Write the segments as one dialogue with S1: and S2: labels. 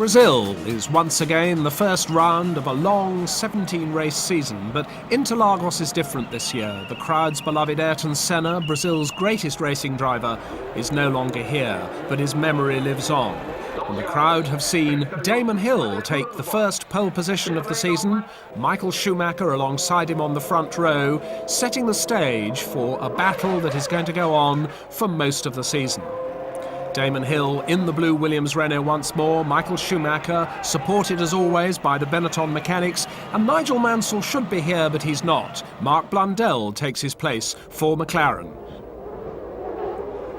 S1: Brazil is once again the first round of a long 17-race season, but Interlagos is different this year. The crowd's beloved Ayrton Senna, Brazil's greatest racing driver, is no longer here, but his memory lives on. And the crowd have seen Damon Hill take the first pole position of the season, Michael Schumacher alongside him on the front row, setting the stage for a battle that is going to go on for most of the season. Damon Hill in the blue Williams Renault once more, Michael Schumacher supported as always by the Benetton mechanics, and Nigel Mansell should be here but he's not. Mark Blundell takes his place for McLaren.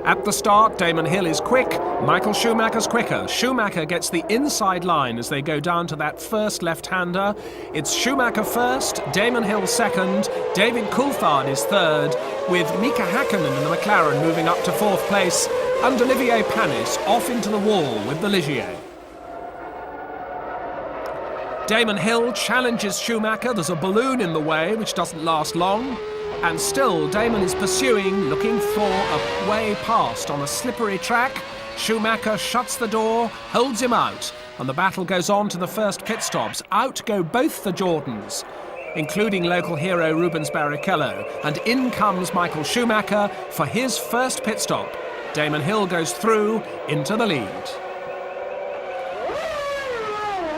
S1: At the start, Damon Hill is quick, Michael Schumacher's quicker. Schumacher gets the inside line as they go down to that first left-hander. It's Schumacher first, Damon Hill second, David Coulthard is third, with Mika Häkkinen in the McLaren moving up to fourth place, and Olivier Panis off into the wall with the Ligier. Damon Hill challenges Schumacher. There's a balloon in the way which doesn't last long. And still, Damon is pursuing, looking for a way past on a slippery track. Schumacher shuts the door, holds him out, and the battle goes on to the first pit stops. Out go both the Jordans, including local hero Rubens Barrichello, and in comes Michael Schumacher for his first pit stop. Damon Hill goes through into the lead.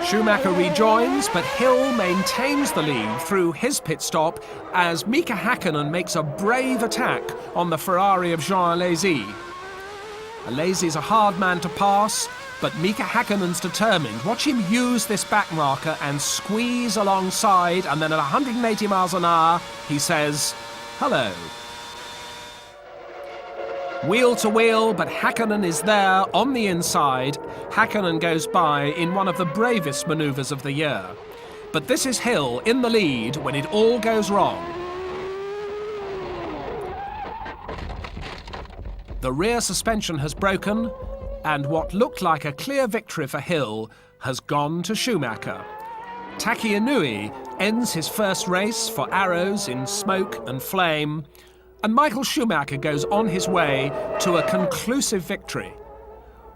S1: Schumacher rejoins, but Hill maintains the lead through his pit stop as Mika Häkkinen makes a brave attack on the Ferrari of Jean Alesi. Alesi's a hard man to pass, but Mika Häkkinen's determined. Watch him use this back marker and squeeze alongside, and then at 180 miles an hour, he says, hello. Wheel to wheel, but Häkkinen is there on the inside. Häkkinen goes by in one of the bravest manoeuvres of the year. But this is Hill in the lead when it all goes wrong. The rear suspension has broken, and what looked like a clear victory for Hill has gone to Schumacher. Taki Inui ends his first race for arrows in smoke and flame, and Michael Schumacher goes on his way to a conclusive victory.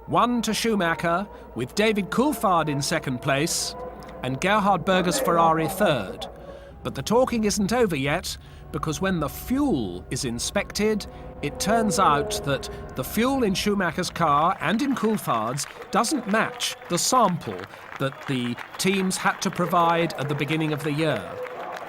S1: 1 to Schumacher, with David Coulthard in second place and Gerhard Berger's Ferrari third. But the talking isn't over yet, because when the fuel is inspected, it turns out that the fuel in Schumacher's car and in Coulthard's doesn't match the sample that the teams had to provide at the beginning of the year.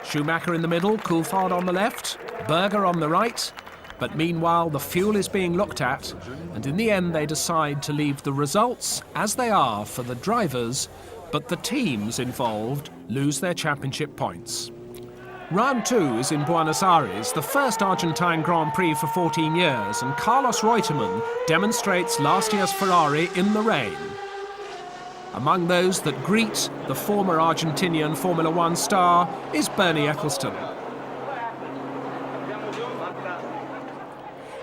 S1: Schumacher in the middle, Coulthard on the left, Berger on the right, but meanwhile the fuel is being looked at, and in the end they decide to leave the results as they are for the drivers, but the teams involved lose their championship points. Round 2 is in Buenos Aires, the first Argentine Grand Prix for 14 years, and Carlos Reutemann demonstrates last year's Ferrari in the rain. Among those that greet the former Argentinian Formula One star is Bernie Ecclestone.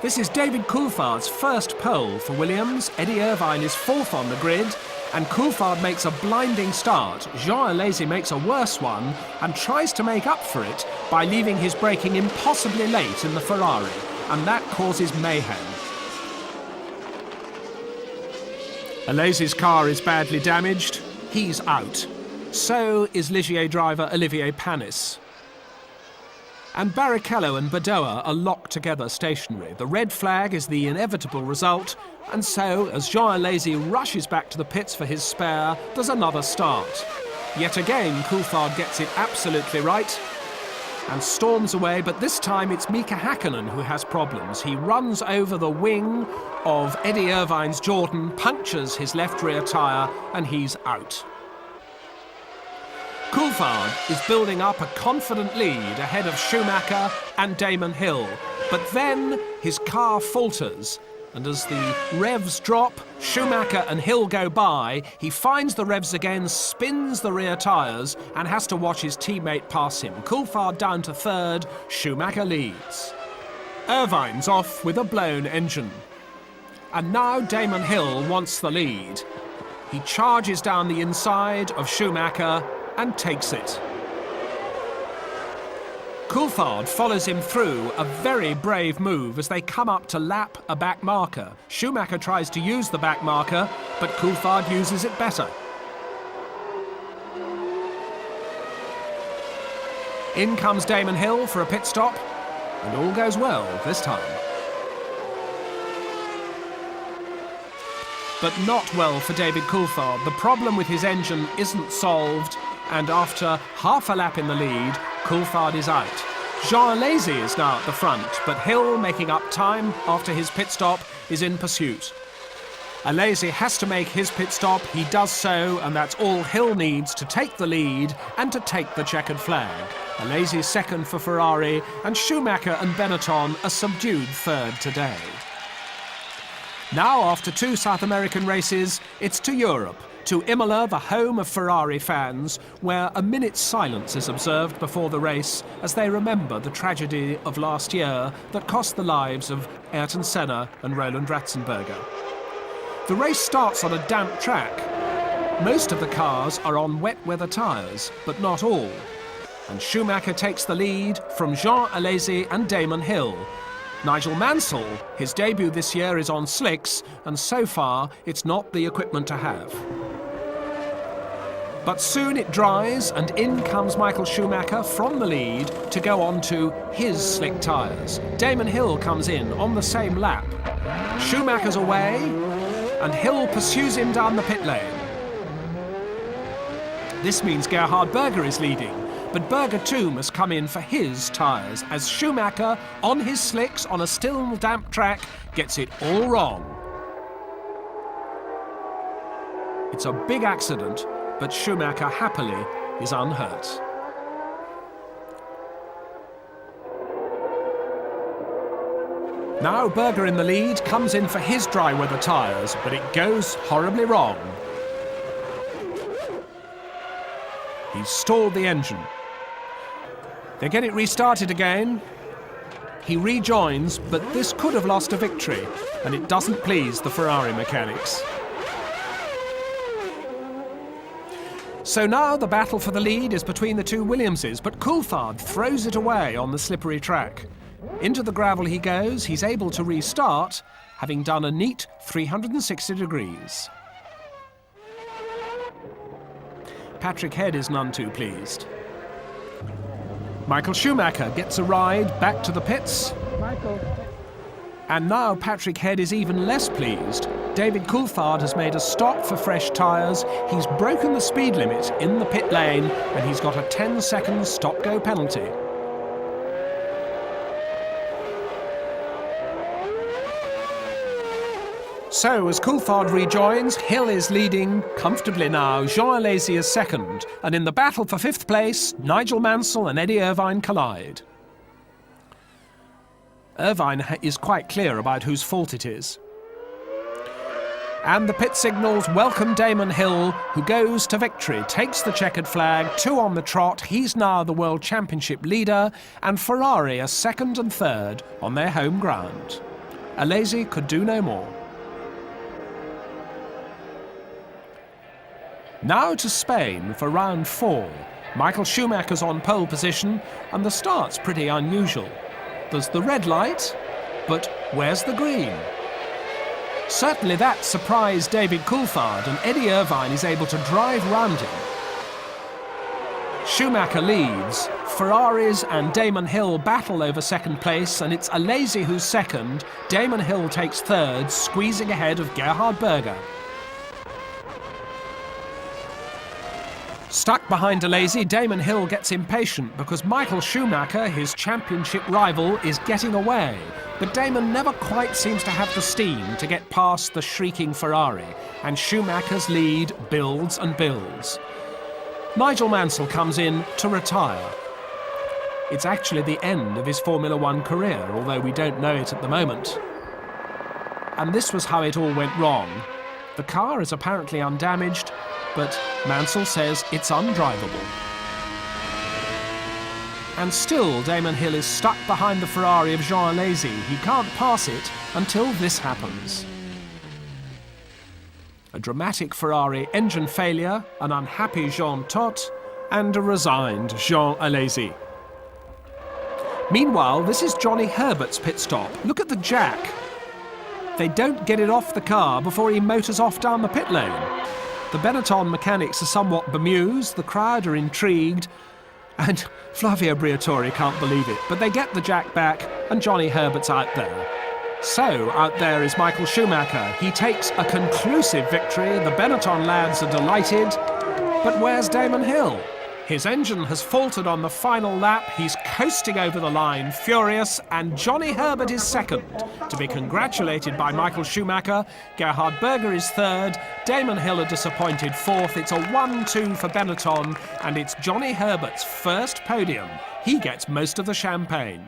S1: This is David Coulthard's first pole for Williams. Eddie Irvine is fourth on the grid, and Coulthard makes a blinding start. Jean Alesi makes a worse one and tries to make up for it by leaving his braking impossibly late in the Ferrari, and that causes mayhem. Alesi's car is badly damaged. He's out. So is Ligier driver Olivier Panis. And Barrichello and Badoa are locked together stationary. The red flag is the inevitable result, and so, as Jean Alesi rushes back to the pits for his spare, there's another start. Yet again, Coulthard gets it absolutely right and storms away, but this time it's Mika Häkkinen who has problems. He runs over the wing of Eddie Irvine's Jordan, punctures his left rear tyre, and he's out. Coulthard is building up a confident lead ahead of Schumacher and Damon Hill, but then his car falters, and as the revs drop, Schumacher and Hill go by, he finds the revs again, spins the rear tyres, and has to watch his teammate pass him. Coulthard down to third, Schumacher leads. Irvine's off with a blown engine. And now Damon Hill wants the lead. He charges down the inside of Schumacher and takes it. Coulthard follows him through, a very brave move as they come up to lap a back marker. Schumacher tries to use the back marker, but Coulthard uses it better. In comes Damon Hill for a pit stop, and all goes well this time. But not well for David Coulthard. The problem with his engine isn't solved, and after half a lap in the lead, Coulthard is out. Jean Alesi is now at the front, but Hill, making up time after his pit stop, is in pursuit. Alesi has to make his pit stop, he does so, and that's all Hill needs to take the lead and to take the checkered flag. Alesi second for Ferrari, and Schumacher and Benetton a subdued third today. Now, after 2 South American races, it's to Europe, to Imola, the home of Ferrari fans, where a minute's silence is observed before the race as they remember the tragedy of last year that cost the lives of Ayrton Senna and Roland Ratzenberger. The race starts on a damp track. Most of the cars are on wet weather tyres, but not all. And Schumacher takes the lead from Jean Alesi and Damon Hill. Nigel Mansell, his debut this year, is on slicks, and so far it's not the equipment to have. But soon it dries, and in comes Michael Schumacher from the lead to go on to his slick tyres. Damon Hill comes in on the same lap. Schumacher's away, and Hill pursues him down the pit lane. This means Gerhard Berger is leading, but Berger too must come in for his tyres as Schumacher, on his slicks on a still damp track, gets it all wrong. It's a big accident, but Schumacher happily is unhurt. Now Berger in the lead comes in for his dry weather tyres, but it goes horribly wrong. He's stalled the engine. They get it restarted again. He rejoins, but this could have lost a victory, and it doesn't please the Ferrari mechanics. So now the battle for the lead is between the two Williamses, but Coulthard throws it away on the slippery track. Into the gravel he goes. He's able to restart, having done a neat 360 degrees. Patrick Head is none too pleased. Michael Schumacher gets a ride back to the pits. And now Patrick Head is even less pleased. David Coulthard has made a stop for fresh tyres. He's broken the speed limit in the pit lane, and he's got a 10-second stop-go penalty. So, as Coulthard rejoins, Hill is leading comfortably now. Jean Alesi is second. And in the battle for 5th place, Nigel Mansell and Eddie Irvine collide. Irvine is quite clear about whose fault it is. And the pit signals welcome Damon Hill, who goes to victory, takes the checkered flag, 2 on the trot. He's now the World Championship leader, and Ferrari are 2nd and 3rd on their home ground. Alesi could do no more. Now to Spain for round 4. Michael Schumacher's on pole position, and the start's pretty unusual. There's the red light, but where's the green? Certainly that surprised David Coulthard, and Eddie Irvine is able to drive round him. Schumacher leads. Ferraris and Damon Hill battle over 2nd place, and it's Alesi who's 2nd. Damon Hill takes 3rd, squeezing ahead of Gerhard Berger. Stuck behind Alesi, Damon Hill gets impatient because Michael Schumacher, his championship rival, is getting away. But Damon never quite seems to have the steam to get past the shrieking Ferrari, and Schumacher's lead builds and builds. Nigel Mansell comes in to retire. It's actually the end of his Formula One career, although we don't know it at the moment. And this was how it all went wrong. The car is apparently undamaged, but Mansell says it's undrivable. And still Damon Hill is stuck behind the Ferrari of Jean Alesi. He can't pass it until this happens. A dramatic Ferrari engine failure, an unhappy Jean Todt, and a resigned Jean Alesi. Meanwhile, this is Johnny Herbert's pit stop. Look at the jack. They don't get it off the car before he motors off down the pit lane. The Benetton mechanics are somewhat bemused, the crowd are intrigued, And Flavio Briatore can't believe it, but they get the jack back and Johnny Herbert's out there. So, out there is Michael Schumacher. He takes a conclusive victory, the Benetton lads are delighted, but where's Damon Hill? His engine has faltered on the final lap, he's coasting over the line, furious, and Johnny Herbert is second, to be congratulated by Michael Schumacher. Gerhard Berger is third, Damon Hill a disappointed fourth. It's a 1-2 for Benetton, and it's Johnny Herbert's first podium. He gets most of the champagne.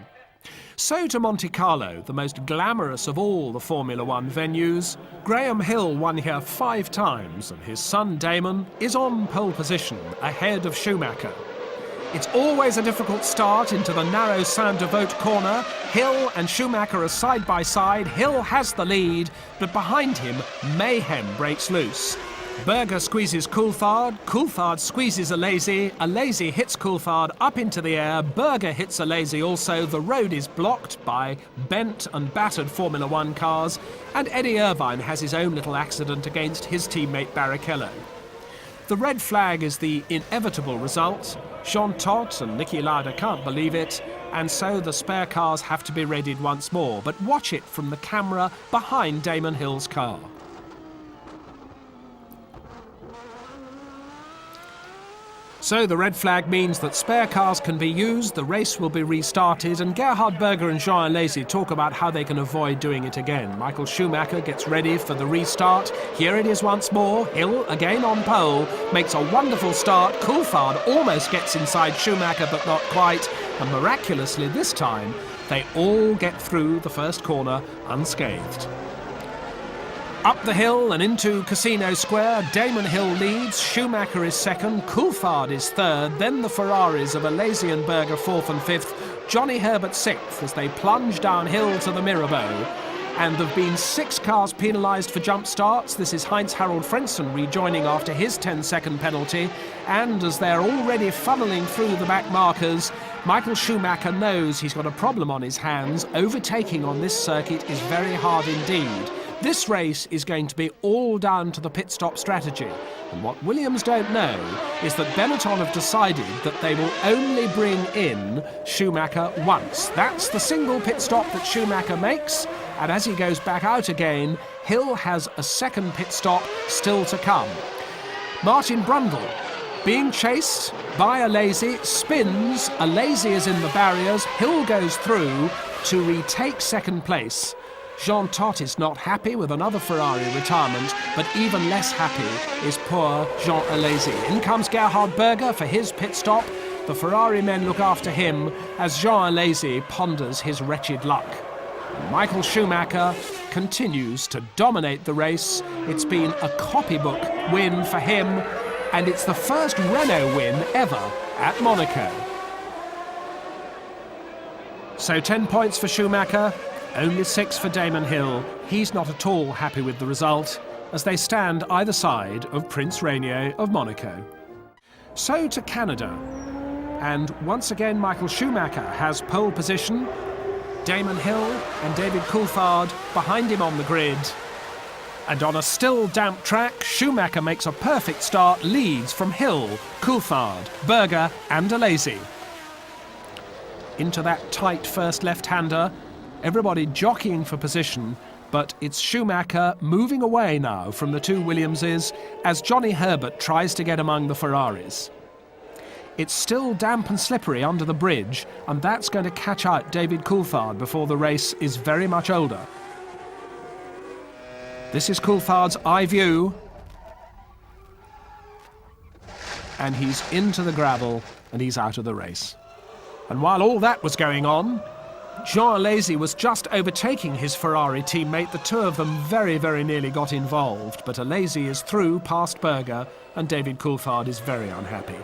S1: So to Monte Carlo, the most glamorous of all the Formula One venues. Graham Hill won here 5 times, and his son Damon is on pole position, ahead of Schumacher. It's always a difficult start into the narrow Saint-Devote corner. Hill and Schumacher are side by side. Hill has the lead, but behind him, mayhem breaks loose. Berger squeezes Coulthard, Coulthard squeezes Alesi hits Coulthard up into the air, Berger hits Alesi also, the road is blocked by bent and battered Formula One cars, and Eddie Irvine has his own little accident against his teammate Barrichello. The red flag is the inevitable result. Jean Todt and Niki Lauda can't believe it, and so the spare cars have to be readied once more, but watch it from the camera behind Damon Hill's car. So the red flag means that spare cars can be used, the race will be restarted, and Gerhard Berger and Jean Alesi talk about how they can avoid doing it again. Michael Schumacher gets ready for the restart. Here it is once more. Hill, again on pole, makes a wonderful start. Coulthard almost gets inside Schumacher, but not quite. And miraculously this time, they all get through the first corner unscathed. Up the hill and into Casino Square, Damon Hill leads, Schumacher is second, Coulthard is third, then the Ferraris of Alesi and Berger fourth and fifth, Johnny Herbert sixth as they plunge downhill to the Mirabeau. And there have been 6 cars penalised for jump starts. This is Heinz-Harald Frentzen rejoining after his 10-second penalty. And as they're already funneling through the back markers, Michael Schumacher knows he's got a problem on his hands. Overtaking on this circuit is very hard indeed. This race is going to be all down to the pit stop strategy. And what Williams don't know is that Benetton have decided that they will only bring in Schumacher once. That's the single pit stop that Schumacher makes. And as he goes back out again, Hill has a second pit stop still to come. Martin Brundle, being chased by Alesi, spins. Alesi is in the barriers. Hill goes through to retake second place. Jean Todt is not happy with another Ferrari retirement, but even less happy is poor Jean Alesi. In comes Gerhard Berger for his pit stop. The Ferrari men look after him as Jean Alesi ponders his wretched luck. Michael Schumacher continues to dominate the race. It's been a copybook win for him, and it's the first Renault win ever at Monaco. So 10 points for Schumacher. Only 6 for Damon Hill. He's not at all happy with the result as they stand either side of Prince Rainier of Monaco. So to Canada. And once again, Michael Schumacher has pole position. Damon Hill and David Coulthard behind him on the grid. And on a still damp track, Schumacher makes a perfect start, leads from Hill, Coulthard, Berger and Alesi. Into that tight first left-hander. Everybody jockeying for position, but it's Schumacher moving away now from the 2 Williamses as Johnny Herbert tries to get among the Ferraris. It's still damp and slippery under the bridge, and that's going to catch out David Coulthard before the race is very much older. This is Coulthard's eye view. And he's into the gravel, and he's out of the race. And while all that was going on, Jean Alesi was just overtaking his Ferrari teammate. The 2 of them very, very nearly got involved, but Alesi is through past Berger, and David Coulthard is very unhappy.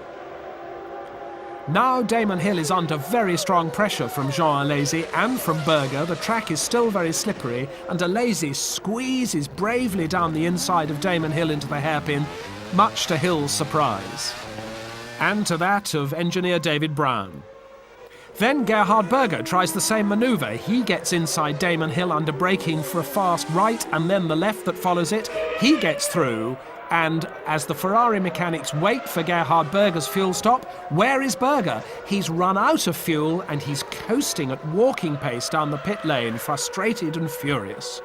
S1: Now Damon Hill is under very strong pressure from Jean Alesi and from Berger. The track is still very slippery, and Alesi squeezes bravely down the inside of Damon Hill into the hairpin, much to Hill's surprise. And to that of engineer David Brown. Then Gerhard Berger tries the same manoeuvre. He gets inside Damon Hill under braking for a fast right and then the left that follows it. He gets through, And as the Ferrari mechanics wait for Gerhard Berger's fuel stop, where is Berger? He's run out of fuel and he's coasting at walking pace down the pit lane, frustrated and furious.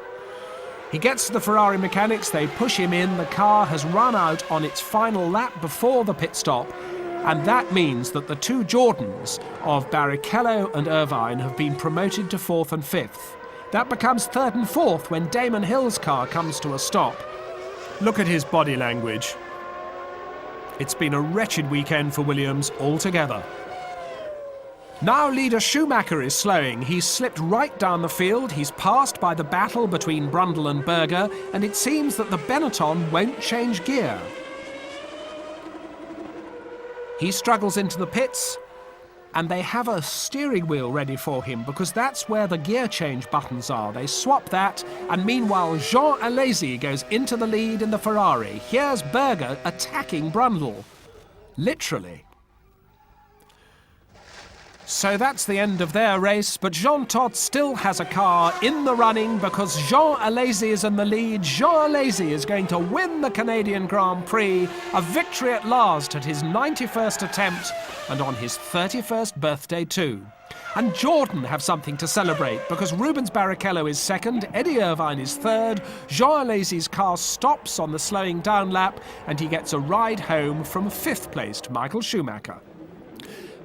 S1: He gets to the Ferrari mechanics, they push him in, the car has run out on its final lap before the pit stop, and that means that the two Jordans of Barrichello and Irvine have been promoted to 4th and 5th. That becomes 3rd and 4th when Damon Hill's car comes to a stop. Look at his body language. It's been a wretched weekend for Williams altogether. Now leader Schumacher is slowing. He's slipped right down the field. He's passed by the battle between Brundle and Berger, and it seems that the Benetton won't change gear. He struggles into the pits, and they have a steering wheel ready for him because that's where the gear change buttons are. They swap that, and meanwhile Jean Alesi goes into the lead in the Ferrari. Here's Berger attacking Brundle. Literally. So that's the end of their race, but Jean Todt still has a car in the running because Jean Alesi is in the lead. Jean Alesi is going to win the Canadian Grand Prix, a victory at last at his 91st attempt and on his 31st birthday too. And Jordan have something to celebrate because Rubens Barrichello is 2nd, Eddie Irvine is 3rd, Jean Alesi's car stops on the slowing down lap and he gets a ride home from 5th placed Michael Schumacher.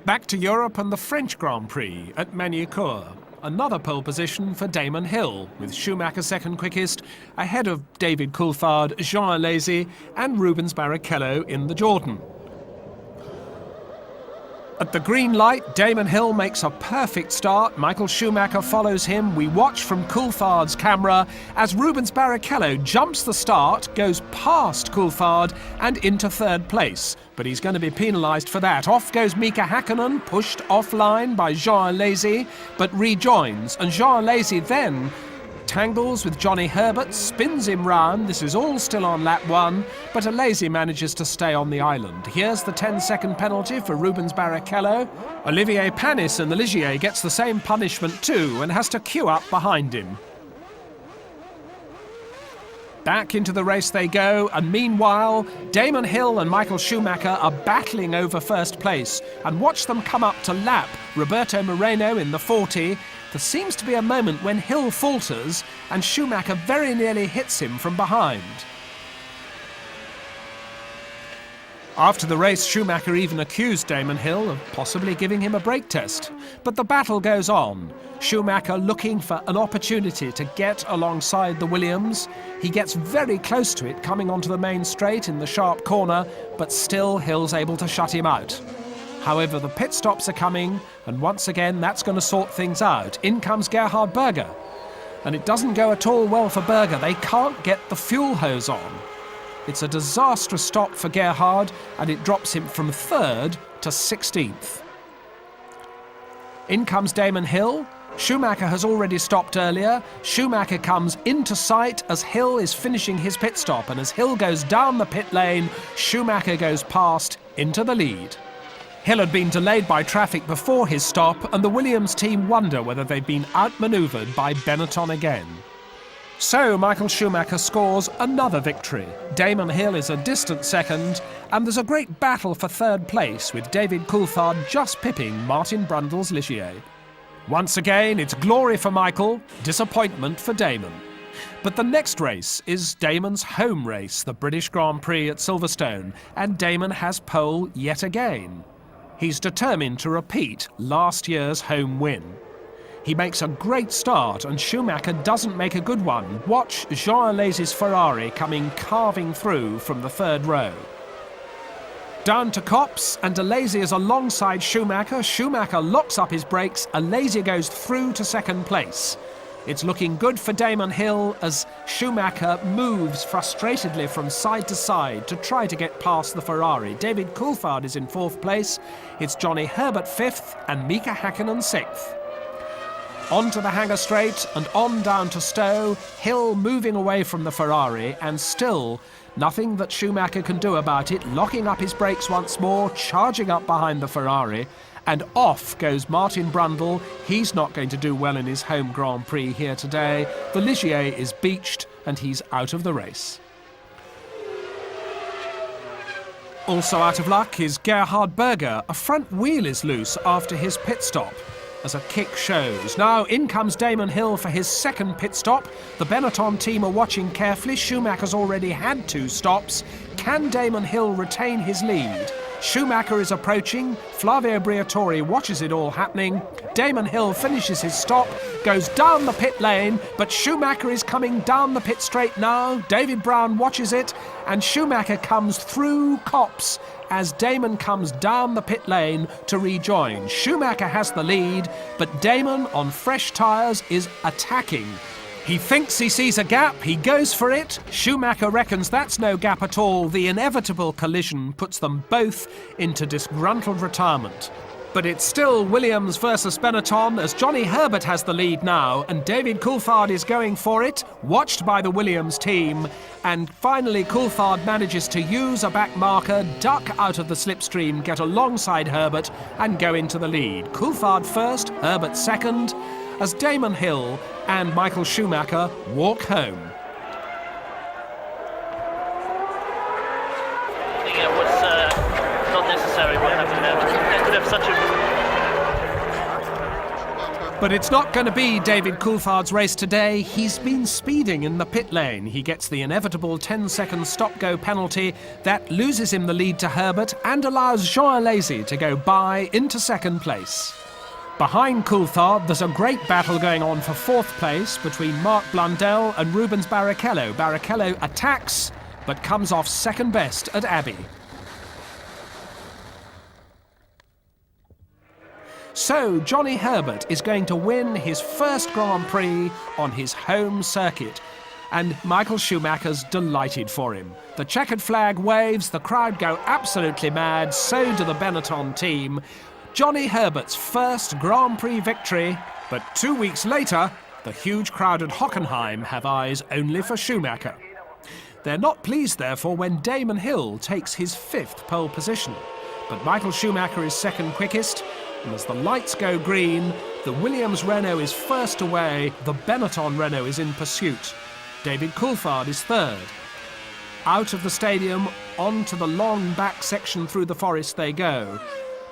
S1: Back to Europe and the French Grand Prix at Magny-Cours. Another pole position for Damon Hill, with Schumacher 2nd quickest, ahead of David Coulthard, Jean Alesi and Rubens Barrichello in the Jordan. At the green light, Damon Hill makes a perfect start. Michael Schumacher follows him. We watch from Coulthard's camera as Rubens Barrichello jumps the start, goes past Coulthard and into 3rd place. But he's going to be penalised for that. Off goes Mika Hakkinen, pushed offline by Jean Alesi, but rejoins. And Jean Alesi then tangles with Johnny Herbert, spins him round. This is all still on lap 1, but Alesi manages to stay on the island. Here's the 10-second penalty for Rubens Barrichello. Olivier Panis in the Ligier gets the same punishment too and has to queue up behind him. Back into the race they go, and meanwhile, Damon Hill and Michael Schumacher are battling over 1st place. And watch them come up to lap Roberto Moreno in the 40. There seems to be a moment when Hill falters and Schumacher very nearly hits him from behind. After the race, Schumacher even accused Damon Hill of possibly giving him a brake test. But the battle goes on. Schumacher looking for an opportunity to get alongside the Williams. He gets very close to it, coming onto the main straight in the sharp corner, but still Hill's able to shut him out. However, the pit stops are coming, and once again that's going to sort things out. In comes Gerhard Berger. And it doesn't go at all well for Berger. They can't get the fuel hose on. It's a disastrous stop for Gerhard, and it drops him from 3rd to 16th. In comes Damon Hill. Schumacher has already stopped earlier. Schumacher comes into sight as Hill is finishing his pit stop, and as Hill goes down the pit lane, Schumacher goes past into the lead. Hill had been delayed by traffic before his stop, and the Williams team wonder whether they've been outmanoeuvred by Benetton again. So Michael Schumacher scores another victory. Damon Hill is a distant 2nd, and there's a great battle for 3rd place with David Coulthard just pipping Martin Brundle's Ligier. Once again, it's glory for Michael, disappointment for Damon. But the next race is Damon's home race, the British Grand Prix at Silverstone, and Damon has pole yet again. He's determined to repeat last year's home win. He makes a great start and Schumacher doesn't make a good one. Watch Jean Alesi's Ferrari coming carving through from the 3rd row. Down to Copse, and Alesi is alongside Schumacher. Schumacher locks up his brakes. Alesi goes through to 2nd place. It's looking good for Damon Hill as Schumacher moves frustratedly from side to side to try to get past the Ferrari. David Coulthard is in 4th place. It's Johnny Herbert 5th and Mika Hakkinen 6th. On to the Hangar Straight and on down to Stowe, Hill moving away from the Ferrari, and still nothing that Schumacher can do about it, locking up his brakes once more, charging up behind the Ferrari, and off goes Martin Brundle. He's not going to do well in his home Grand Prix here today. The Ligier is beached and he's out of the race. Also out of luck is Gerhard Berger. A front wheel is loose after his pit stop, as a kick shows. Now in comes Damon Hill for his second pit stop. The Benetton team are watching carefully. Schumacher's already had 2 stops. Can Damon Hill retain his lead? Schumacher is approaching. Flavio Briatore watches it all happening. Damon Hill finishes his stop, goes down the pit lane, but Schumacher is coming down the pit straight now. David Brown watches it, and Schumacher comes through Copse as Damon comes down the pit lane to rejoin. Schumacher has the lead, but Damon, on fresh tyres, is attacking. He thinks he sees a gap, he goes for it. Schumacher reckons that's no gap at all. The inevitable collision puts them both into disgruntled retirement. But it's still Williams versus Benetton, as Johnny Herbert has the lead now, and David Coulthard is going for it, watched by the Williams team. And finally Coulthard manages to use a back marker, duck out of the slipstream, get alongside Herbert and go into the lead. Coulthard first, Herbert second, as Damon Hill and Michael Schumacher walk home.
S2: I think it was not necessary what happened there. They could have such a...
S1: But it's not going to be David Coulthard's race today. He's been speeding in the pit lane. He gets the inevitable 10-second stop-go penalty. That loses him the lead to Herbert and allows Jean Alesi to go by into second place. Behind Coulthard, there's a great battle going on for 4th place between Mark Blundell and Rubens Barrichello. Barrichello attacks, but comes off second best at Abbey. So Johnny Herbert is going to win his first Grand Prix on his home circuit, and Michael Schumacher's delighted for him. The checkered flag waves, the crowd go absolutely mad, so do the Benetton team. Johnny Herbert's first Grand Prix victory, but 2 weeks later, the huge crowd at Hockenheim have eyes only for Schumacher. They're not pleased, therefore, when Damon Hill takes his 5th pole position. But Michael Schumacher is second quickest, and as the lights go green, the Williams Renault is first away, the Benetton Renault is in pursuit. David Coulthard is third. Out of the stadium, onto the long back section through the forest they go.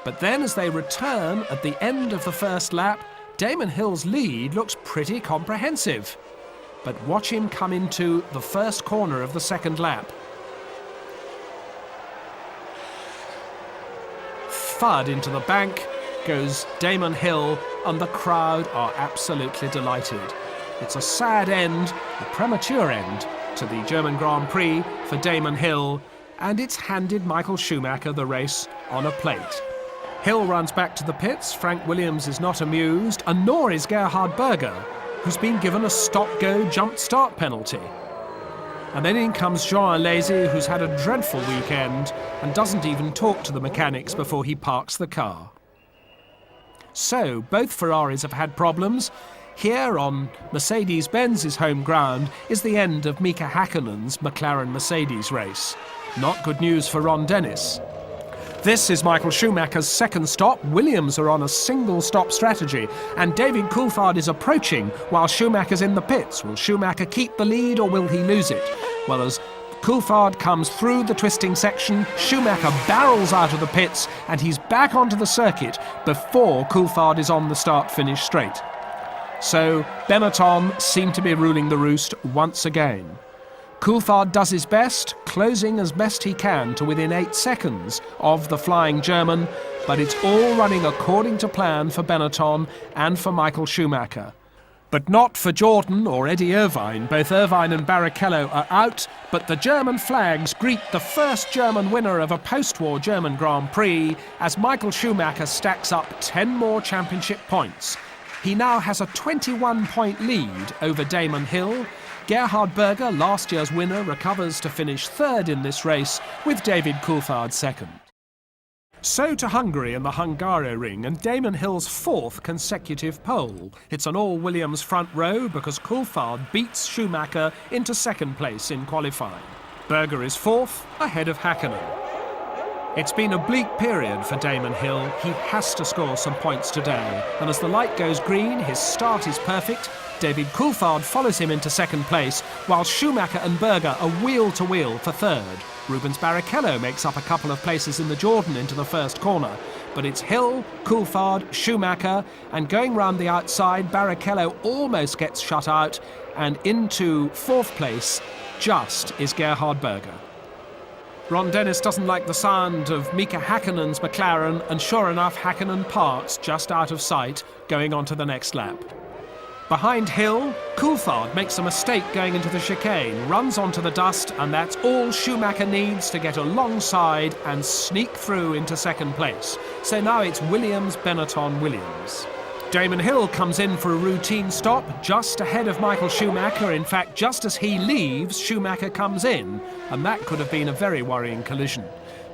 S1: But then as they return at the end of the first lap, Damon Hill's lead looks pretty comprehensive. But watch him come into the first corner of the second lap. Thud into the bank goes Damon Hill, and the crowd are absolutely delighted. It's a sad end, a premature end, to the German Grand Prix for Damon Hill, and it's handed Michael Schumacher the race on a plate. Hill runs back to the pits. Frank Williams is not amused, and nor is Gerhard Berger, who's been given a stop-go jump-start penalty. And then in comes Jean Alesi, who's had a dreadful weekend and doesn't even talk to the mechanics before he parks the car. So, both Ferraris have had problems. Here on Mercedes-Benz's home ground is the end of Mika Häkkinen's McLaren-Mercedes race. Not good news for Ron Dennis. This is Michael Schumacher's second stop. Williams are on a single-stop strategy, and David Coulthard is approaching while Schumacher's in the pits. Will Schumacher keep the lead, or will he lose it? Well, as Coulthard comes through the twisting section, Schumacher barrels out of the pits, and he's back onto the circuit before Coulthard is on the start-finish straight. So Benetton seem to be ruling the roost once again. Coulthard does his best, closing as best he can to within 8 seconds of the flying German, but it's all running according to plan for Benetton and for Michael Schumacher. But not for Jordan or Eddie Irvine. Both Irvine and Barrichello are out, but the German flags greet the first German winner of a post-war German Grand Prix as Michael Schumacher stacks up 10 more championship points. He now has a 21-point lead over Damon Hill. Gerhard Berger, last year's winner, recovers to finish third in this race, with David Coulthard second. So to Hungary and the Hungaroring, and Damon Hill's 4th consecutive pole. It's an all-Williams front row because Coulthard beats Schumacher into second place in qualifying. Berger is 4th, ahead of Häkkinen. It's been a bleak period for Damon Hill. He has to score some points today. And as the light goes green, his start is perfect. David Coulthard follows him into second place, while Schumacher and Berger are wheel-to-wheel for third. Rubens Barrichello makes up a couple of places in the Jordan into the first corner. But it's Hill, Coulthard, Schumacher, and going round the outside, Barrichello almost gets shut out, and into fourth place just is Gerhard Berger. Ron Dennis doesn't like the sound of Mika Häkkinen's McLaren, and sure enough, Häkkinen parks just out of sight, going on to the next lap. Behind Hill, Coulthard makes a mistake going into the chicane, runs onto the dust, and that's all Schumacher needs to get alongside and sneak through into second place. So now it's Williams, Benetton, Williams. Damon Hill comes in for a routine stop just ahead of Michael Schumacher. In fact, just as he leaves, Schumacher comes in, and that could have been a very worrying collision.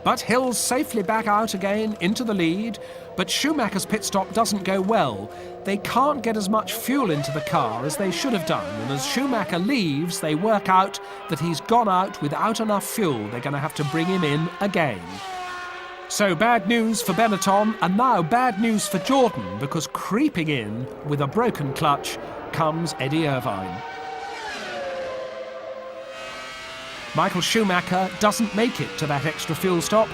S1: But Hill's safely back out again into the lead, but Schumacher's pit stop doesn't go well. They can't get as much fuel into the car as they should have done, and as Schumacher leaves, they work out that he's gone out without enough fuel. They're going to have to bring him in again. So bad news for Benetton, and now bad news for Jordan, because creeping in with a broken clutch comes Eddie Irvine. Michael Schumacher doesn't make it to that extra fuel stop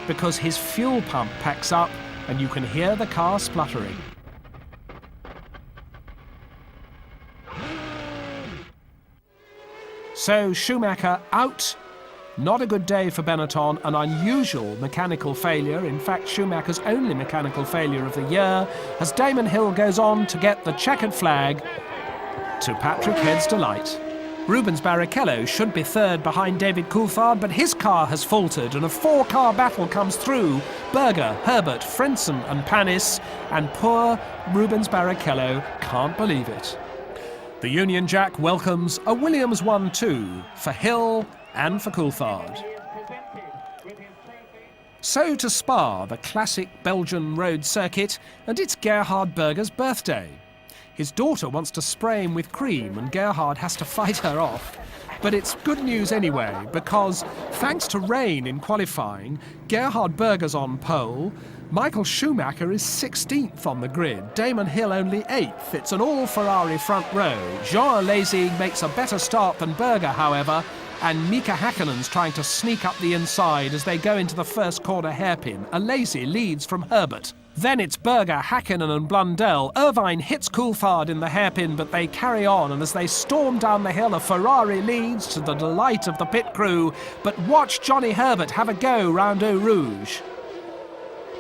S1: because his fuel pump packs up and you can hear the car spluttering. So Schumacher out. Not a good day for Benetton, an unusual mechanical failure. In fact, Schumacher's only mechanical failure of the year, as Damon Hill goes on to get the checkered flag to Patrick Head's delight. Rubens Barrichello should be third behind David Coulthard, but his car has faltered and a four-car battle comes through. Berger, Herbert, Frentzen and Panis, and poor Rubens Barrichello can't believe it. The Union Jack welcomes a Williams 1-2 for Hill and for Coulthard. So to Spa, the classic Belgian road circuit, and it's Gerhard Berger's birthday. His daughter wants to spray him with cream and Gerhard has to fight her off. But it's good news anyway, because thanks to rain in qualifying, Gerhard Berger's on pole, Michael Schumacher is 16th on the grid, Damon Hill only 8th. It's an all-Ferrari front row. Jean Alesi makes a better start than Berger, however, and Mika Häkkinen's trying to sneak up the inside as they go into the first corner hairpin. Alesi leads from Herbert. Then it's Berger, Häkkinen and Blundell. Irvine hits Coulthard in the hairpin, but they carry on, and as they storm down the hill, a Ferrari leads to the delight of the pit crew. But watch Johnny Herbert have a go round Eau Rouge.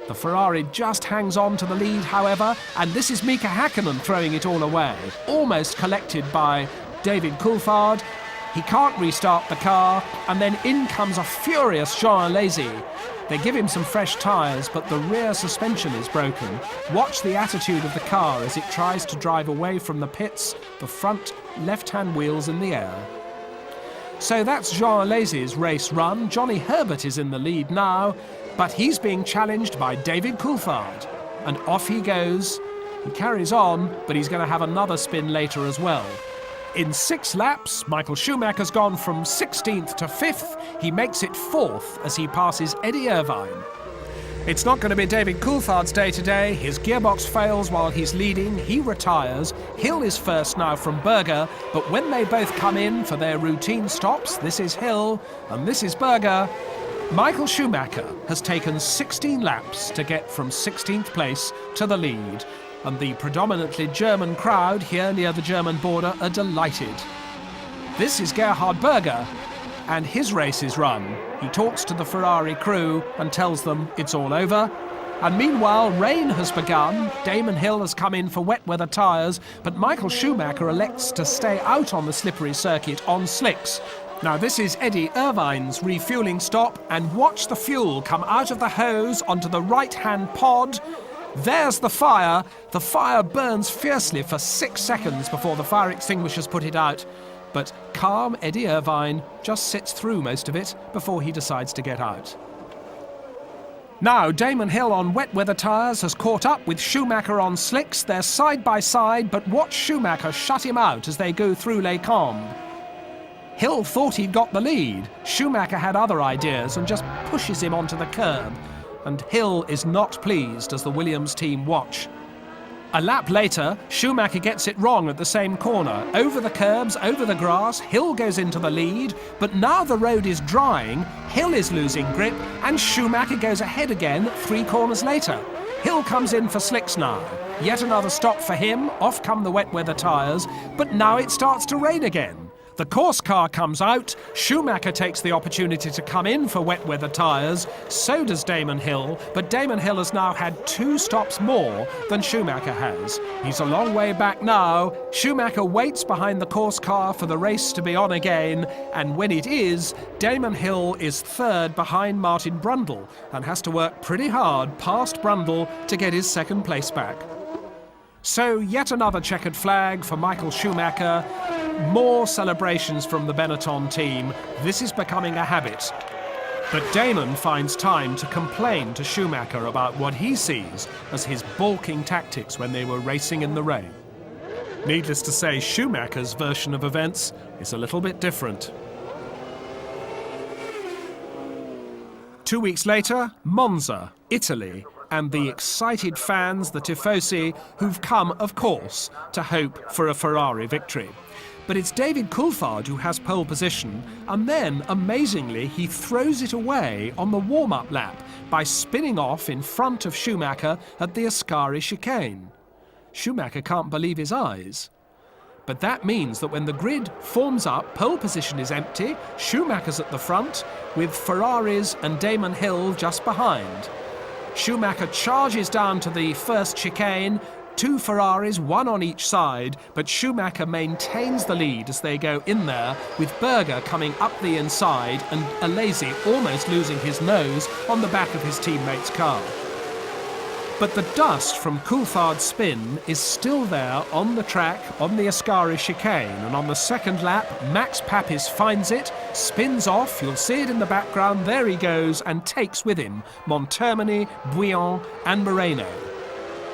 S1: The Ferrari just hangs on to the lead, however, and this is Mika Häkkinen throwing it all away. Almost collected by David Coulthard. He can't restart the car, and then in comes a furious Jean Alesi. They give him some fresh tyres, but the rear suspension is broken. Watch the attitude of the car as it tries to drive away from the pits, the front left-hand wheels in the air. So that's Jean Alesi's race run. Johnny Herbert is in the lead now, but he's being challenged by David Coulthard. And off he goes. He carries on, but he's going to have another spin later as well. In 6 laps, Michael Schumacher's gone from 16th to 5th. He makes it 4th as he passes Eddie Irvine. It's not going to be David Coulthard's day today. His gearbox fails while he's leading. He retires. Hill is first now from Berger, but when they both come in for their routine stops, this is Hill and this is Berger, Michael Schumacher has taken 16 laps to get from 16th place to the lead. And the predominantly German crowd here near the German border are delighted. This is Gerhard Berger, and his race is run. He talks to the Ferrari crew and tells them it's all over. And meanwhile, rain has begun. Damon Hill has come in for wet weather tyres, but Michael Schumacher elects to stay out on the slippery circuit on slicks. Now this is Eddie Irvine's refuelling stop, and watch the fuel come out of the hose onto the right-hand pod. There's the fire. The fire burns fiercely for 6 seconds before the fire extinguishers put it out. But calm Eddie Irvine just sits through most of it before he decides to get out. Now Damon Hill on wet weather tyres has caught up with Schumacher on slicks. They're side by side, but watch Schumacher shut him out as they go through Les Combes. Hill thought he'd got the lead. Schumacher had other ideas and just pushes him onto the curb. And Hill is not pleased as the Williams team watch. A lap later, Schumacher gets it wrong at the same corner. Over the curbs, over the grass, Hill goes into the lead, but now the road is drying, Hill is losing grip, and Schumacher goes ahead again 3 corners later. Hill comes in for slicks now. Yet another stop for him, off come the wet weather tyres, but now it starts to rain again. The course car comes out, Schumacher takes the opportunity to come in for wet weather tyres, so does Damon Hill, but Damon Hill has now had 2 stops more than Schumacher has. He's a long way back now. Schumacher waits behind the course car for the race to be on again, and when it is, Damon Hill is 3rd behind Martin Brundle and has to work pretty hard past Brundle to get his 2nd place back. So yet another checkered flag for Michael Schumacher. More celebrations from the Benetton team. This is becoming a habit. But Damon finds time to complain to Schumacher about what he sees as his balking tactics when they were racing in the rain. Needless to say, Schumacher's version of events is a little bit different. 2 weeks later, Monza, Italy, and the excited fans, the tifosi, who've come, of course, to hope for a Ferrari victory. But it's David Coulthard who has pole position, and then, amazingly, he throws it away on the warm-up lap by spinning off in front of Schumacher at the Ascari chicane. Schumacher can't believe his eyes. But that means that when the grid forms up, pole position is empty, Schumacher's at the front, with Ferraris and Damon Hill just behind. Schumacher charges down to the first chicane, 2 Ferraris, 1 on each side, but Schumacher maintains the lead as they go in there, with Berger coming up the inside and Alesi almost losing his nose on the back of his teammate's car. But the dust from Coulthard's spin is still there on the track on the Ascari chicane, and on the 2nd lap, Max Papis finds it, spins off, you'll see it in the background, there he goes, and takes with him Montermini, Bouillon and Moreno.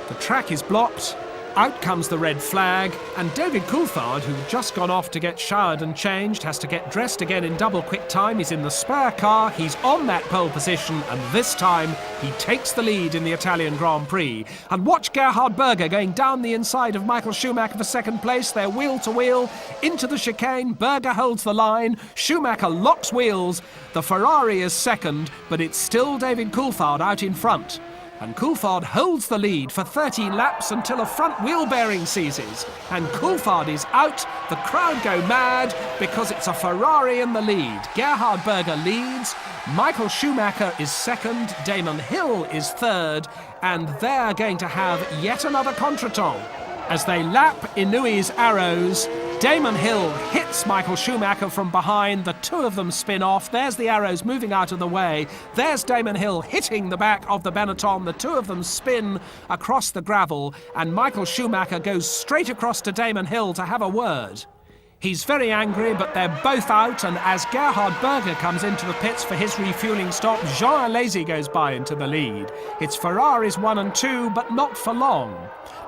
S1: The track is blocked, out comes the red flag, and David Coulthard, who'd just gone off to get showered and changed, has to get dressed again in double quick time. He's in the spare car, he's on that pole position, and this time he takes the lead in the Italian Grand Prix. And watch Gerhard Berger going down the inside of Michael Schumacher for 2nd place. They're wheel to wheel into the chicane. Berger holds the line, Schumacher locks wheels. The Ferrari is 2nd, but it's still David Coulthard out in front. And Coulthard holds the lead for 13 laps until a front wheel bearing seizes. And Coulthard is out, the crowd go mad because it's a Ferrari in the lead. Gerhard Berger leads, Michael Schumacher is 2nd, Damon Hill is 3rd, and they're going to have yet another contretemps. As they lap Inui's arrows, Damon Hill hits Michael Schumacher from behind. The 2 of them spin off. There's the arrows moving out of the way. There's Damon Hill hitting the back of the Benetton. The 2 of them spin across the gravel, and Michael Schumacher goes straight across to Damon Hill to have a word. He's very angry, but they're both out, and as Gerhard Berger comes into the pits for his refuelling stop, Jean Alesi goes by into the lead. It's Ferraris 1 and 2, but not for long,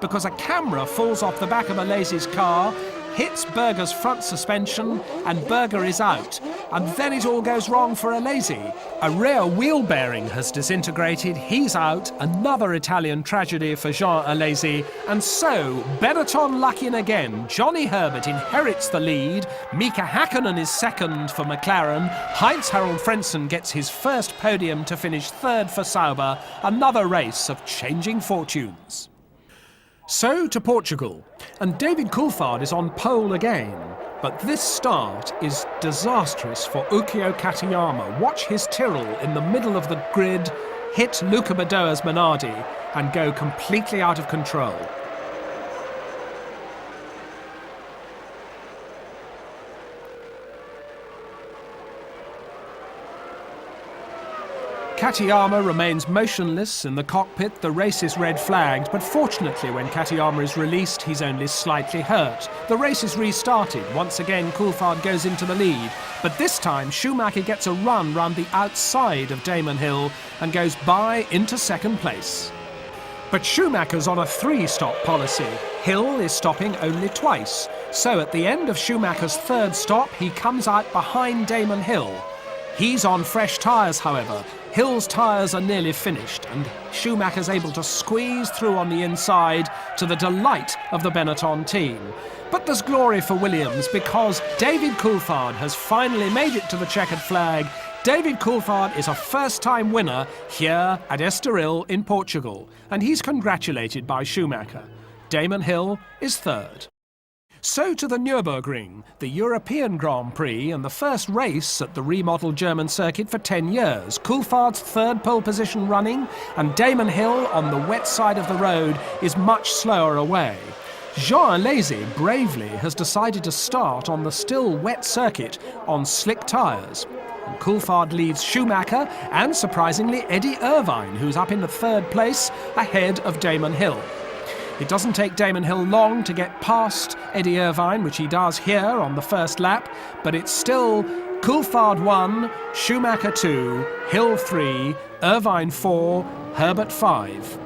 S1: because a camera falls off the back of Alesi's car, hits Berger's front suspension, and Berger is out. And then it all goes wrong for Alesi. A rear wheel bearing has disintegrated, he's out, another Italian tragedy for Jean Alesi. And so, Benetton lucking again. Johnny Herbert inherits the lead, Mika Hakkinen is 2nd for McLaren, Heinz-Harald Frentzen gets his first podium to finish 3rd for Sauber, another race of changing fortunes. So to Portugal, and David Coulthard is on pole again. But this start is disastrous for Ukio Katayama. Watch his Tyrrell in the middle of the grid, hit Luca Badoer's Minardi, and go completely out of control. Katayama remains motionless in the cockpit. The race is red flagged, but fortunately when Katayama is released, he's only slightly hurt. The race is restarted. Once again, Coulthard goes into the lead, but this time Schumacher gets a run round the outside of Damon Hill and goes by into 2nd place. But Schumacher's on a 3-stop policy. Hill is stopping only twice. So at the end of Schumacher's third stop, he comes out behind Damon Hill. He's on fresh tyres, however. Hill's tyres are nearly finished, and Schumacher's able to squeeze through on the inside to the delight of the Benetton team. But there's glory for Williams because David Coulthard has finally made it to the checkered flag. David Coulthard is a first-time winner here at Estoril in Portugal, and he's congratulated by Schumacher. Damon Hill is third. So to the Nürburgring, the European Grand Prix and the first race at the remodelled German circuit for 10 years. Coulthard's third pole position running, and Damon Hill on the wet side of the road is much slower away. Jean Alesi bravely has decided to start on the still wet circuit on slick tyres. And Coulthard leaves Schumacher and, surprisingly, Eddie Irvine, who's up in the third place, ahead of Damon Hill. It doesn't take Damon Hill long to get past Eddie Irvine, which he does here on the first lap, but it's still Coulthard 1, Schumacher 2, Hill 3, Irvine 4, Herbert 5.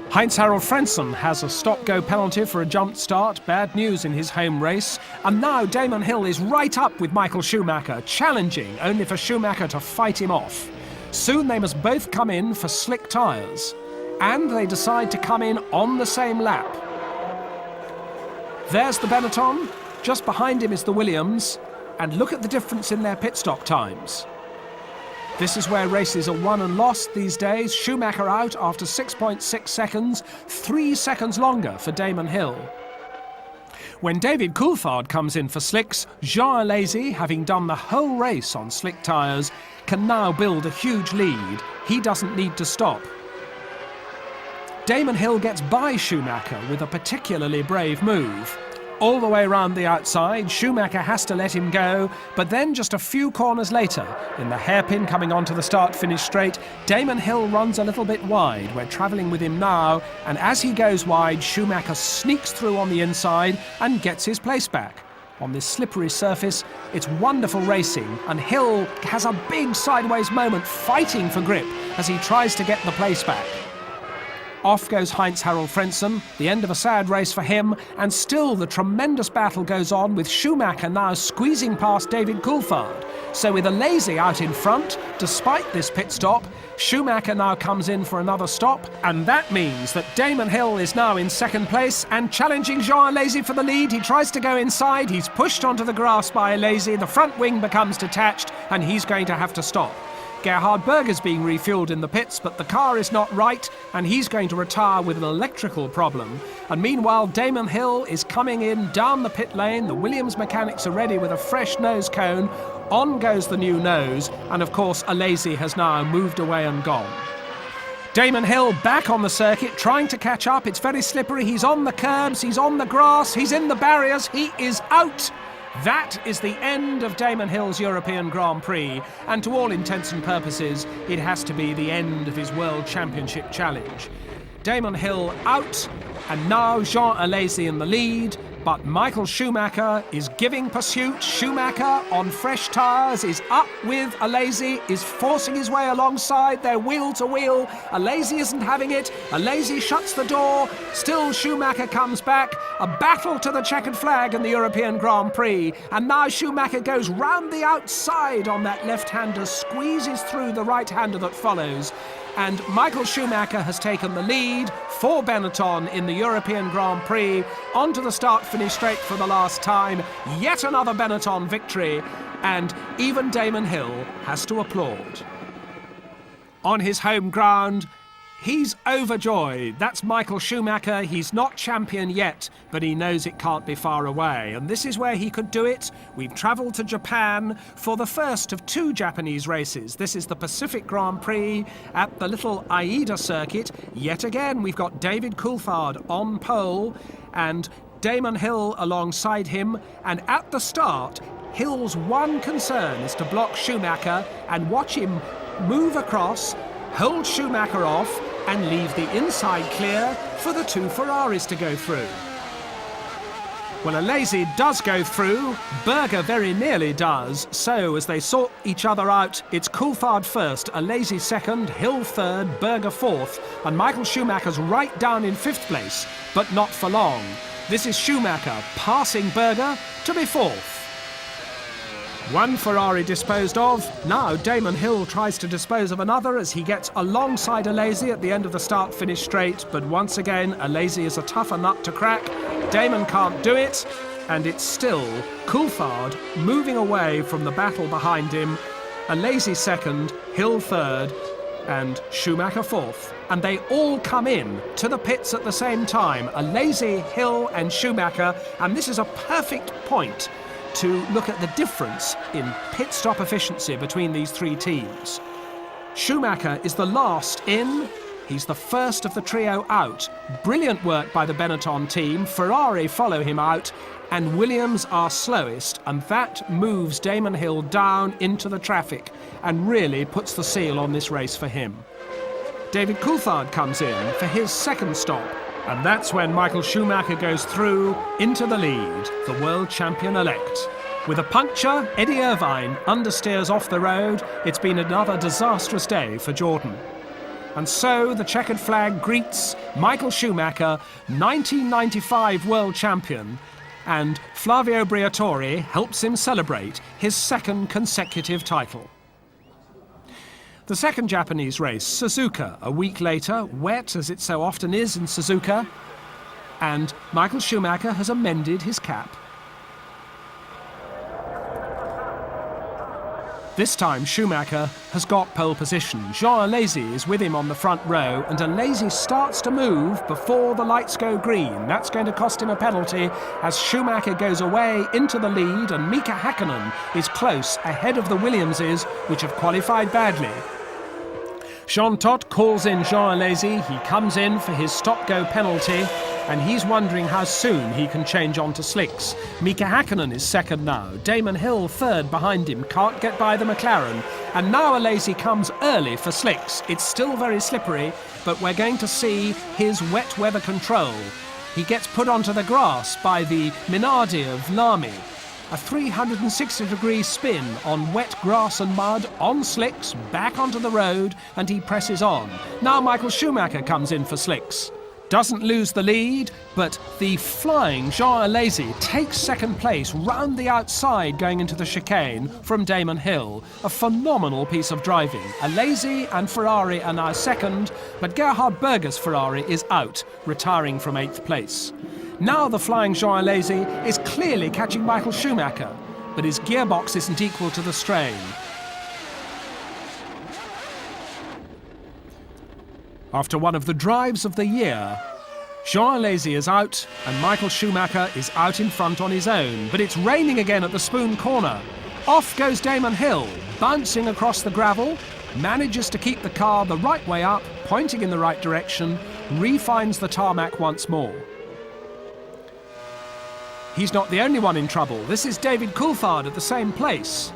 S1: Heinz-Harald Frentzen has a stop-go penalty for a jump start, bad news in his home race, and now Damon Hill is right up with Michael Schumacher, challenging only for Schumacher to fight him off. Soon they must both come in for slick tyres. And they decide to come in on the same lap. There's the Benetton, just behind him is the Williams, and look at the difference in their pit stop times. This is where races are won and lost these days. Schumacher out after 6.6 seconds, 3 seconds longer for Damon Hill. When David Coulthard comes in for slicks, Jean Alesi, having done the whole race on slick tyres, can now build a huge lead. He doesn't need to stop. Damon Hill gets by Schumacher with a particularly brave move. All the way around the outside, Schumacher has to let him go, but then just a few corners later, in the hairpin coming onto the start-finish straight, Damon Hill runs a little bit wide. We're travelling with him now, and as he goes wide, Schumacher sneaks through on the inside and gets his place back. On this slippery surface, it's wonderful racing, and Hill has a big sideways moment fighting for grip as he tries to get the place back. Off goes Heinz-Harald Frentzen, the end of a sad race for him, and still the tremendous battle goes on with Schumacher now squeezing past David Coulthard. So with Alesi out in front, despite this pit stop, Schumacher now comes in for another stop, and that means that Damon Hill is now in second place and challenging Jean Alesi for the lead. He tries to go inside, he's pushed onto the grass by Alesi, the front wing becomes detached, and he's going to have to stop. Gerhard Berger's being refueled in the pits, but the car is not right, and he's going to retire with an electrical problem. And meanwhile, Damon Hill is coming in down the pit lane. The Williams mechanics are ready with a fresh nose cone. On goes the new nose, and of course, Alesi has now moved away and gone. Damon Hill back on the circuit, trying to catch up. It's very slippery. He's on the curbs, he's on the grass, he's in the barriers, he is out. That is the end of Damon Hill's European Grand Prix, and to all intents and purposes, it has to be the end of his World Championship challenge. Damon Hill out, and now Jean Alesi in the lead, but Michael Schumacher is giving pursuit. Schumacher on fresh tyres is up with Alesi, is forcing his way alongside. They're wheel to wheel. Alesi isn't having it. Alesi shuts the door. Still Schumacher comes back. A battle to the checkered flag in the European Grand Prix. And now Schumacher goes round the outside on that left-hander, squeezes through the right-hander that follows. And Michael Schumacher has taken the lead for Benetton in the European Grand Prix, onto the start-finish straight for the last time. Yet another Benetton victory, and even Damon Hill has to applaud. On his home ground, he's overjoyed. That's Michael Schumacher. He's not champion yet, but he knows it can't be far away. And this is where he could do it. We've travelled to Japan for the first of 2 Japanese races. This is the Pacific Grand Prix at the little Aida circuit. Yet again, we've got David Coulthard on pole and Damon Hill alongside him. And at the start, Hill's one concern is to block Schumacher and watch him move across, hold Schumacher off, and leave the inside clear for the 2 Ferraris to go through. Well, Alesi does go through, Berger very nearly does, so as they sort each other out, it's Coulthard first, Alesi second, Hill third, Berger fourth, and Michael Schumacher's right down in 5th place, but not for long. This is Schumacher passing Berger to be fourth. One Ferrari disposed of. Now Damon Hill tries to dispose of another as he gets alongside Alesi at the end of the start-finish straight, but once again Alesi is a tougher nut to crack. Damon can't do it, and it's still Coulthard moving away from the battle behind him. Alesi second, Hill third, and Schumacher fourth. And they all come in to the pits at the same time. Alesi, Hill and Schumacher, and this is a perfect point to look at the difference in pit stop efficiency between these three teams. Schumacher is the last in. He's the first of the trio out. Brilliant work by the Benetton team. Ferrari follow him out, and Williams are slowest, and that moves Damon Hill down into the traffic and really puts the seal on this race for him. David Coulthard comes in for his second stop, and that's when Michael Schumacher goes through into the lead, the world champion-elect. With a puncture, Eddie Irvine understeers off the road. It's been another disastrous day for Jordan. And so the checkered flag greets Michael Schumacher, 1995 world champion, and Flavio Briatore helps him celebrate his second consecutive title. The second Japanese race, Suzuka, a week later, wet as it so often is in Suzuka, and Michael Schumacher has amended his cap. This time Schumacher has got pole position. Jean Alesi is with him on the front row, and Alesi starts to move before the lights go green. That's going to cost him a penalty as Schumacher goes away into the lead, and Mika Hakkinen is close ahead of the Williamses, which have qualified badly. Jean Todt calls in Jean Alesi. He comes in for his stop-go penalty, and he's wondering how soon he can change on to slicks. Mika Hakkinen is second now. Damon Hill third behind him, can't get by the McLaren. And now Alesi comes early for slicks. It's still very slippery, but we're going to see his wet weather control. He gets put onto the grass by the Minardi of Lamy. A 360-degree spin on wet grass and mud, on slicks, back onto the road, and he presses on. Now Michael Schumacher comes in for slicks. Doesn't lose the lead, but the flying Jean Alesi takes second place round the outside going into the chicane from Damon Hill. A phenomenal piece of driving. Alesi and Ferrari are now second, but Gerhard Berger's Ferrari is out, retiring from 8th place. Now the flying Jean Alesi is clearly catching Michael Schumacher, but his gearbox isn't equal to the strain. After one of the drives of the year, Jean Alesi is out and Michael Schumacher is out in front on his own, but it's raining again at the Spoon corner. Off goes Damon Hill, bouncing across the gravel, manages to keep the car the right way up, pointing in the right direction, refines the tarmac once more. He's not the only one in trouble. This is David Coulthard at the same place.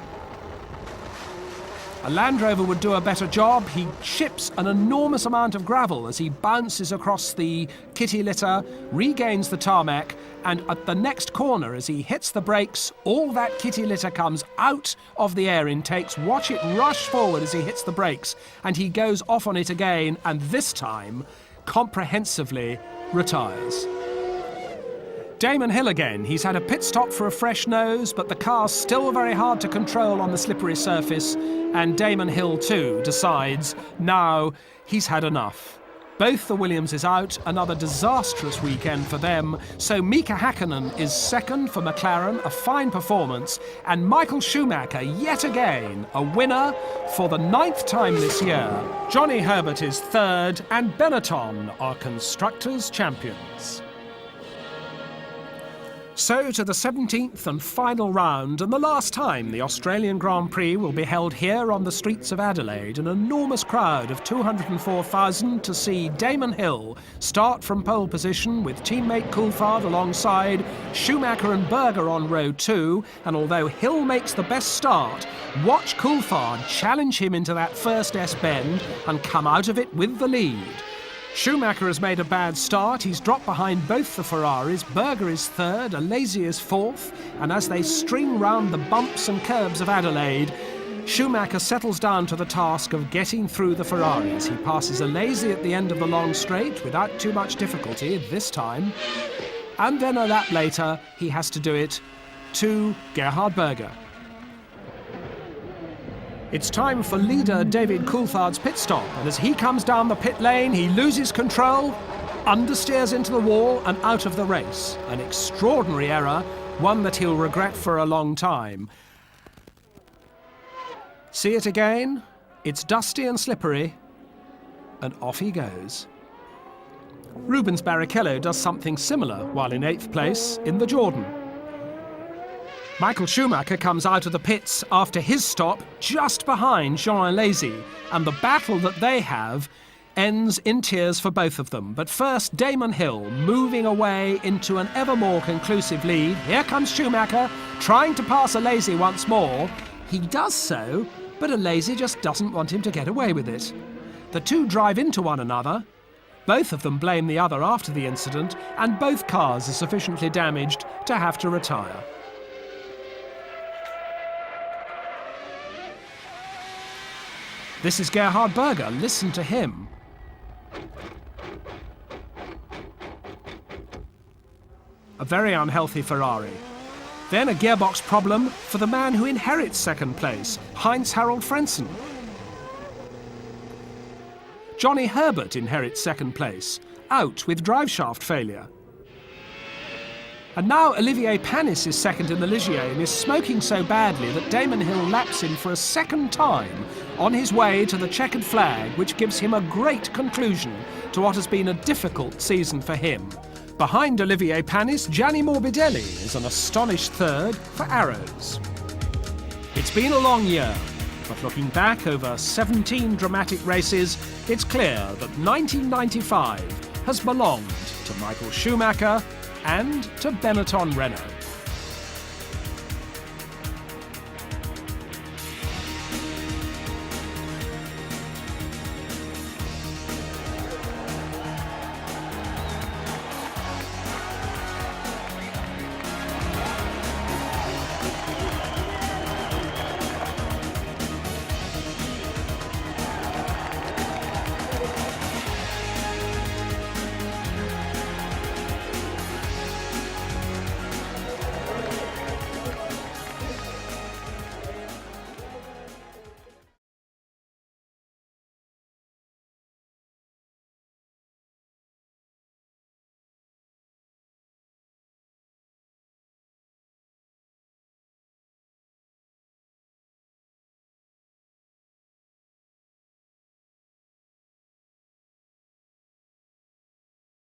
S1: A Land Rover would do a better job. He chips an enormous amount of gravel as he bounces across the kitty litter, regains the tarmac, and at the next corner, as he hits the brakes, all that kitty litter comes out of the air intakes. Watch it rush forward as he hits the brakes, and he goes off on it again, and this time, comprehensively retires. Damon Hill again. He's had a pit stop for a fresh nose, but the car's still very hard to control on the slippery surface, and Damon Hill too decides now he's had enough. Both the Williams is out, another disastrous weekend for them, so Mika Hakkinen is second for McLaren, a fine performance, and Michael Schumacher, yet again, a winner for the 9th time this year. Johnny Herbert is third, and Benetton are Constructors' Champions. So to the 17th and final round, and the last time the Australian Grand Prix will be held here on the streets of Adelaide. An enormous crowd of 204,000 to see Damon Hill start from pole position with teammate Coulthard alongside, Schumacher and Berger on row 2, and although Hill makes the best start, watch Coulthard challenge him into that first S-bend and come out of it with the lead. Schumacher has made a bad start. He's dropped behind both the Ferraris. Berger is third, Alesi is fourth, and as they string round the bumps and curbs of Adelaide, Schumacher settles down to the task of getting through the Ferraris. He passes Alesi at the end of the long straight without too much difficulty this time. And then a lap later, he has to do it to Gerhard Berger. It's time for leader David Coulthard's pit stop, and as he comes down the pit lane, he loses control, understeers into the wall and out of the race. An extraordinary error, one that he'll regret for a long time. See it again? It's dusty and slippery, and off he goes. Rubens Barrichello does something similar while in 8th place in the Jordan. Michael Schumacher comes out of the pits after his stop just behind Jean Alesi, and the battle that they have ends in tears for both of them. But first, Damon Hill moving away into an ever more conclusive lead. Here comes Schumacher, trying to pass Alesi once more. He does so, but Alesi just doesn't want him to get away with it. The two drive into one another. Both of them blame the other after the incident, and both cars are sufficiently damaged to have to retire. This is Gerhard Berger. Listen to him. A very unhealthy Ferrari. Then a gearbox problem for the man who inherits second place, Heinz-Harald Frentzen. Johnny Herbert inherits second place, out with driveshaft failure. And now Olivier Panis is second in the Ligier and is smoking so badly that Damon Hill laps him for a second time on his way to the checkered flag, which gives him a great conclusion to what has been a difficult season for him. Behind Olivier Panis, Gianni Morbidelli is an astonished third for Arrows. It's been a long year, but looking back over 17 dramatic races, it's clear that 1995 has belonged to Michael Schumacher and to Benetton Renault.